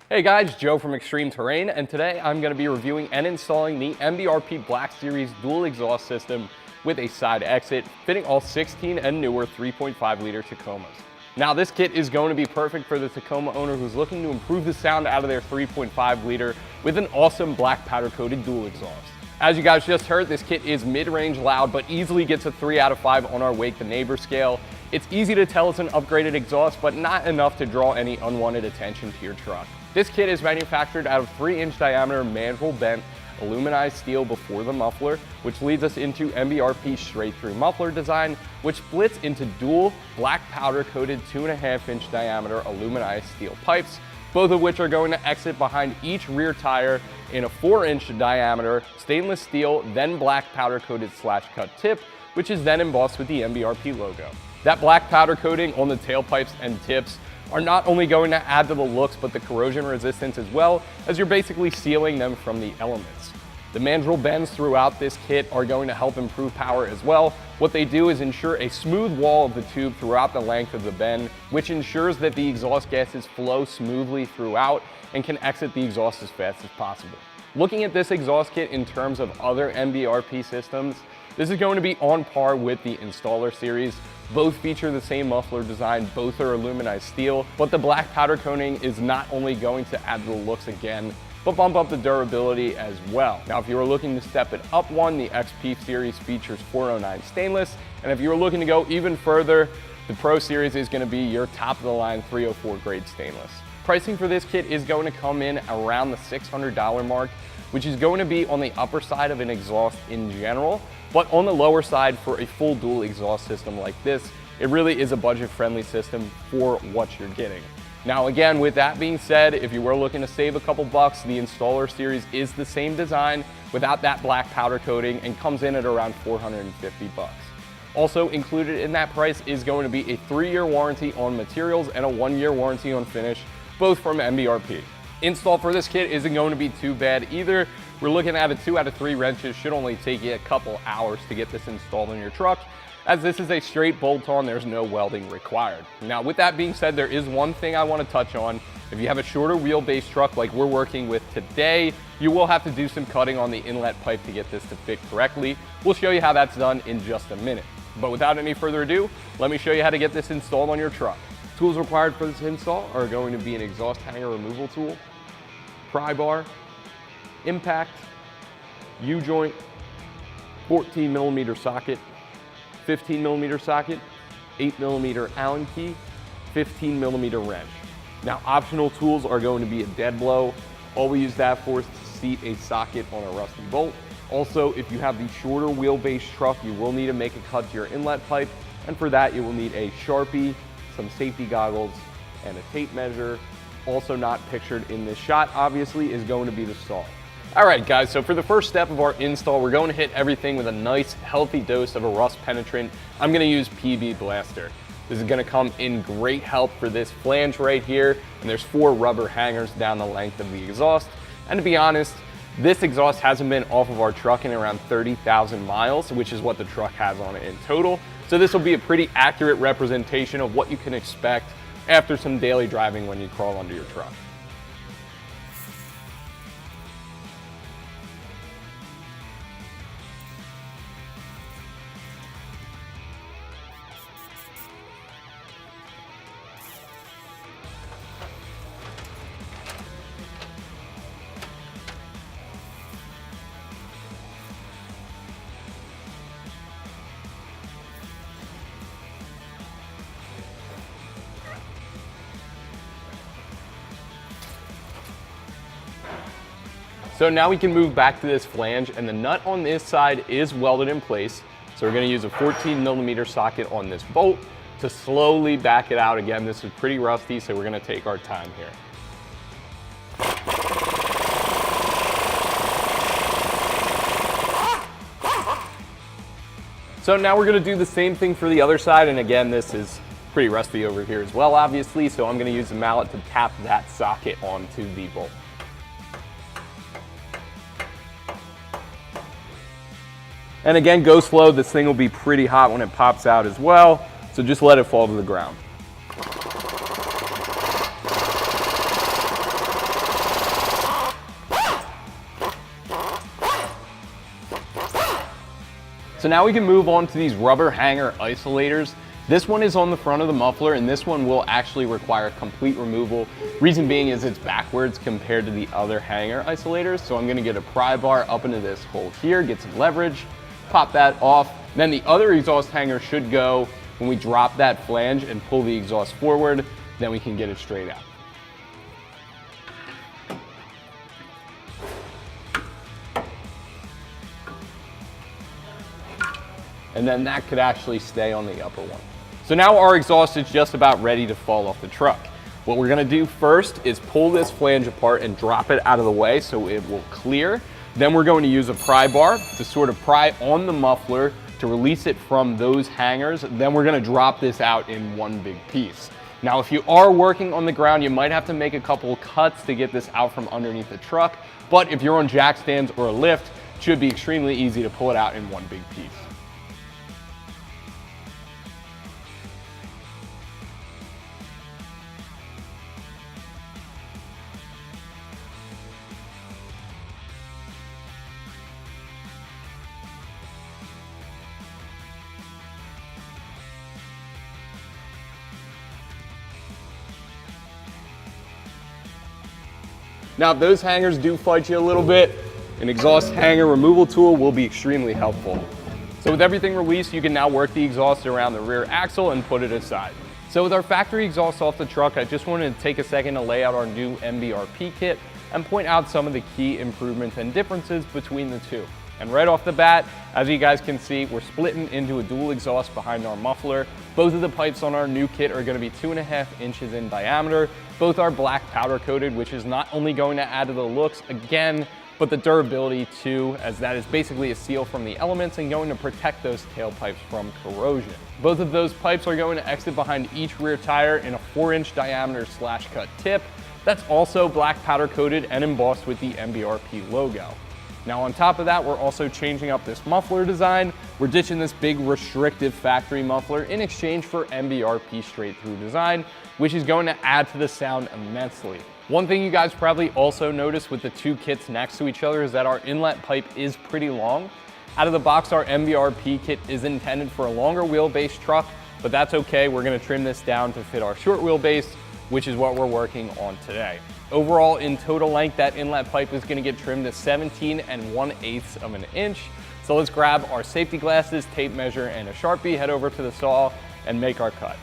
Hey guys, Joe from Extreme Terrain, and today I'm going to be reviewing and installing the MBRP Black Series dual exhaust system with a side exit, fitting all 16 and newer 3.5 liter Tacomas. Now this kit is going to be perfect for the Tacoma owner who's looking to improve the sound out of their 3.5 liter with an awesome black powder coated dual exhaust. As you guys just heard, this kit is mid-range loud, but easily gets a 3 out of 5 on our Wake the Neighbor scale. It's easy to tell it's an upgraded exhaust, but not enough to draw any unwanted attention to your truck. This kit is manufactured out of 3-inch diameter mandrel-bent aluminized steel before the muffler, which leads us into MBRP's straight-through muffler design, which splits into dual black powder-coated 2.5-inch diameter aluminized steel pipes, both of which are going to exit behind each rear tire in a 4-inch diameter stainless steel, then black powder-coated slash-cut tip, which is then embossed with the MBRP logo. That black powder coating on the tailpipes and tips are not only going to add to the looks, but the corrosion resistance as well, as you're basically sealing them from the elements. The mandrel bends throughout this kit are going to help improve power as well. What they do is ensure a smooth wall of the tube throughout the length of the bend, which ensures that the exhaust gases flow smoothly throughout and can exit the exhaust as fast as possible. Looking at this exhaust kit in terms of other MBRP systems, this is going to be on par with the Installer series. Both feature the same muffler design, both are aluminized steel, but the black powder coating is not only going to add to the looks again, but bump up the durability as well. Now, if you are looking to step it up one, the XP series features 409 stainless, and if you are looking to go even further, the Pro series is going to be your top of the line 304 grade stainless. Pricing for this kit is going to come in around the $600 mark, which is going to be on the upper side of an exhaust in general, but on the lower side for a full dual exhaust system like this. It really is a budget-friendly system for what you're getting. Now again, with that being said, if you were looking to save a couple bucks, the Installer series is the same design without that black powder coating and comes in at around 450 bucks. Also included in that price is going to be a 3-year warranty on materials and a 1-year warranty on finish, both from MBRP. Install for this kit isn't going to be too bad either. We're looking at a 2 out of 3 wrenches. Should only take you a couple hours to get this installed in your truck. As this is a straight bolt-on, there's no welding required. Now, with that being said, there is one thing I want to touch on. If you have a shorter wheelbase truck like we're working with today, you will have to do some cutting on the inlet pipe to get this to fit correctly. We'll show you how that's done in just a minute. But without any further ado, let me show you how to get this installed on your truck. Tools required for this install are going to be an exhaust hanger removal tool, pry bar, impact, U-joint, 14mm socket, 15mm socket, 8mm Allen key, 15mm wrench. Now, optional tools are going to be a dead blow. All we use that for is to seat a socket on a rusty bolt. Also, if you have the shorter wheelbase truck, you will need to make a cut to your inlet pipe, and for that you will need a Sharpie, some safety goggles, and a tape measure. Also not pictured in this shot, obviously, is going to be the saw. All right, guys, so for the first step of our install, we're going to hit everything with a nice, healthy dose of a rust penetrant. I'm going to use PB Blaster. This is going to come in great help for this flange right here, and there's 4 rubber hangers down the length of the exhaust. And to be honest, this exhaust hasn't been off of our truck in around 30,000 miles, which is what the truck has on it in total. So this will be a pretty accurate representation of what you can expect after some daily driving when you crawl under your truck. So now we can move back to this flange, and the nut on this side is welded in place. So we're gonna use a 14mm socket on this bolt to slowly back it out. Again, this is pretty rusty, so we're gonna take our time here. So now we're gonna do the same thing for the other side, and again, this is pretty rusty over here as well, obviously, so I'm gonna use the mallet to tap that socket onto the bolt. And again, go slow. This thing will be pretty hot when it pops out as well, so just let it fall to the ground. So now we can move on to these rubber hanger isolators. This one is on the front of the muffler, and this one will actually require complete removal. Reason being is it's backwards compared to the other hanger isolators. So I'm gonna get a pry bar up into this hole here, get some leverage, pop that off. Then the other exhaust hanger should go when we drop that flange and pull the exhaust forward, then we can get it straight out. And then that could actually stay on the upper one. So now our exhaust is just about ready to fall off the truck. What we're gonna do first is pull this flange apart and drop it out of the way so it will clear. Then we're going to use a pry bar to sort of pry on the muffler to release it from those hangers. Then we're gonna drop this out in one big piece. Now, if you are working on the ground, you might have to make a couple cuts to get this out from underneath the truck. But if you're on jack stands or a lift, it should be extremely easy to pull it out in one big piece. Now, if those hangers do fight you a little bit, an exhaust hanger removal tool will be extremely helpful. So with everything released, you can now work the exhaust around the rear axle and put it aside. So with our factory exhaust off the truck, I just wanted to take a second to lay out our new MBRP kit and point out some of the key improvements and differences between the two. And right off the bat, as you guys can see, we're splitting into a dual exhaust behind our muffler. Both of the pipes on our new kit are going to be 2.5 inches in diameter. Both are black powder coated, which is not only going to add to the looks again, but the durability too, as that is basically a seal from the elements and going to protect those tailpipes from corrosion. Both of those pipes are going to exit behind each rear tire in a 4-inch diameter slash cut tip. That's also black powder coated and embossed with the MBRP logo. Now on top of that, we're also changing up this muffler design. We're ditching this big restrictive factory muffler in exchange for MBRP straight through design, which is going to add to the sound immensely. One thing you guys probably also noticed with the two kits next to each other is that our inlet pipe is pretty long. Out of the box, our MBRP kit is intended for a longer wheelbase truck, but that's okay. We're gonna trim this down to fit our short wheelbase, which is what we're working on today. Overall, in total length, that inlet pipe is gonna get trimmed to 17 1/8 of an inch. So let's grab our safety glasses, tape measure, and a Sharpie, head over to the saw, and make our cut.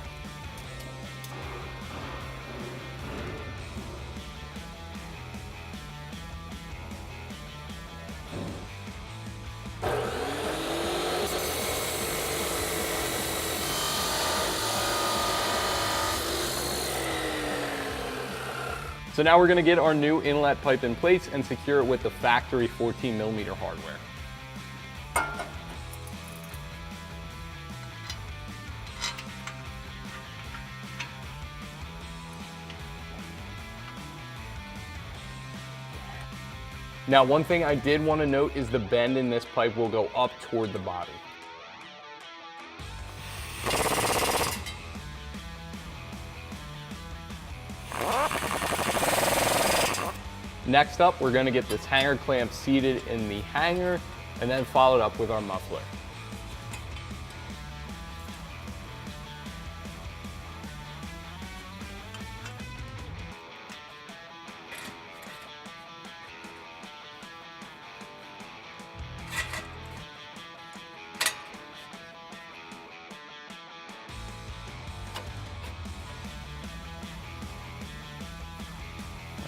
So now we're gonna get our new inlet pipe in place and secure it with the factory 14mm hardware. Now, one thing I did want to note is the bend in this pipe will go up toward the body. Next up, we're going to get this hanger clamp seated in the hanger and then followed up with our muffler.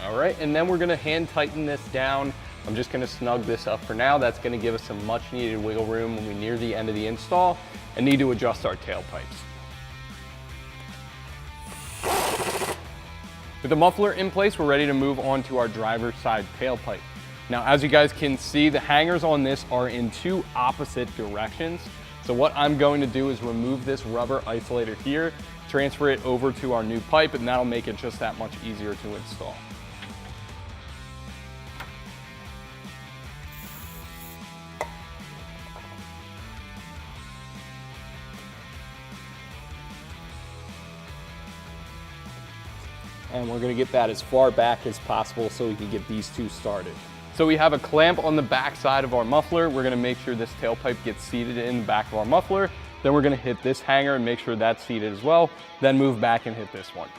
All right, and then we're gonna hand tighten this down I'm just gonna snug this up for now. That's gonna give us some much needed wiggle room when we near the end of the install and need to adjust our tailpipes. With the muffler in place, we're ready to move on to our driver's side tailpipe. Now, as you guys can see, the hangers on this are in two opposite directions. So what I'm going to do is remove this rubber isolator here, transfer it over to our new pipe, and that'll make it just that much easier to install. And we're gonna get that as far back as possible so we can get these two started. So we have a clamp on the back side of our muffler. We're gonna make sure this tailpipe gets seated in the back of our muffler. Then we're gonna hit this hanger and make sure that's seated as well. Then move back and hit this one.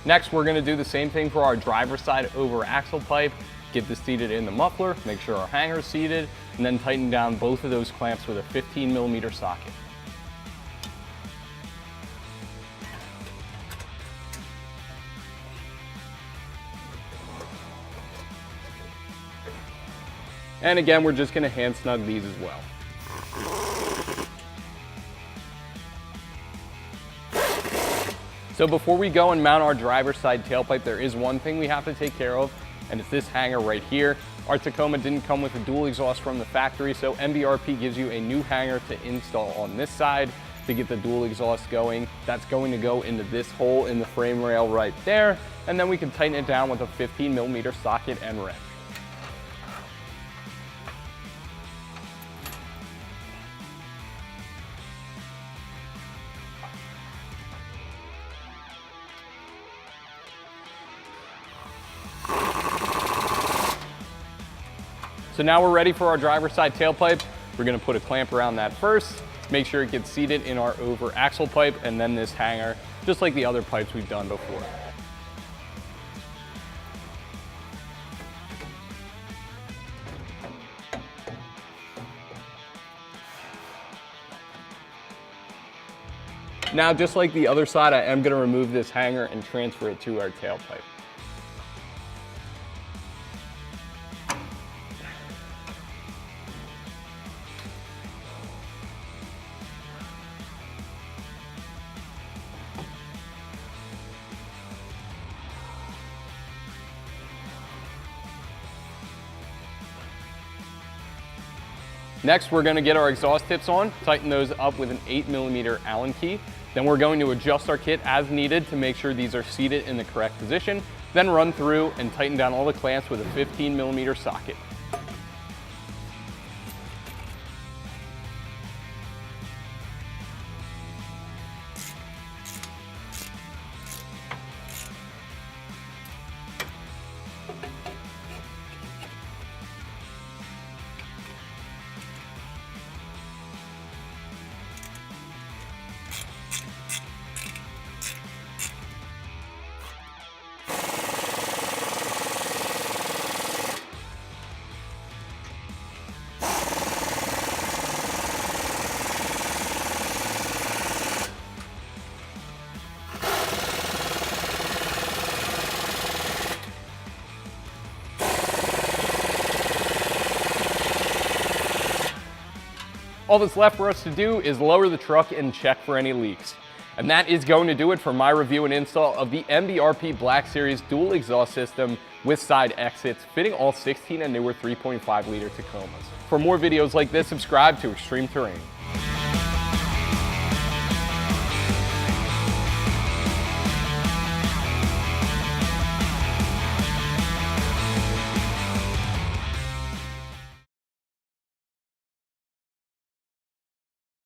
Next, we're gonna do the same thing for our driver's side over axle pipe. Get this seated in the muffler, make sure our hanger's seated, and then tighten down both of those clamps with a 15mm socket. And again, we're just gonna hand snug these as well. So before we go and mount our driver's side tailpipe, there is one thing we have to take care of, and it's this hanger right here. Our Tacoma didn't come with a dual exhaust from the factory, so MBRP gives you a new hanger to install on this side to get the dual exhaust going. That's going to go into this hole in the frame rail right there, and then we can tighten it down with a 15mm socket and wrench. So now we're ready for our driver's side tailpipe. We're gonna put a clamp around that first, make sure it gets seated in our over axle pipe, and then this hanger, just like the other pipes we've done before. Now, just like the other side, I am gonna remove this hanger and transfer it to our tailpipe. Next, we're gonna get our exhaust tips on, tighten those up with an 8mm Allen key. Then we're going to adjust our kit as needed to make sure these are seated in the correct position. Then run through and tighten down all the clamps with a 15mm socket. All that's left for us to do is lower the truck and check for any leaks. And that is going to do it for my review and install of the MBRP Black Series dual exhaust system with side exits, fitting all 16 and newer 3.5 liter Tacomas. For more videos like this, subscribe to Extreme Terrain.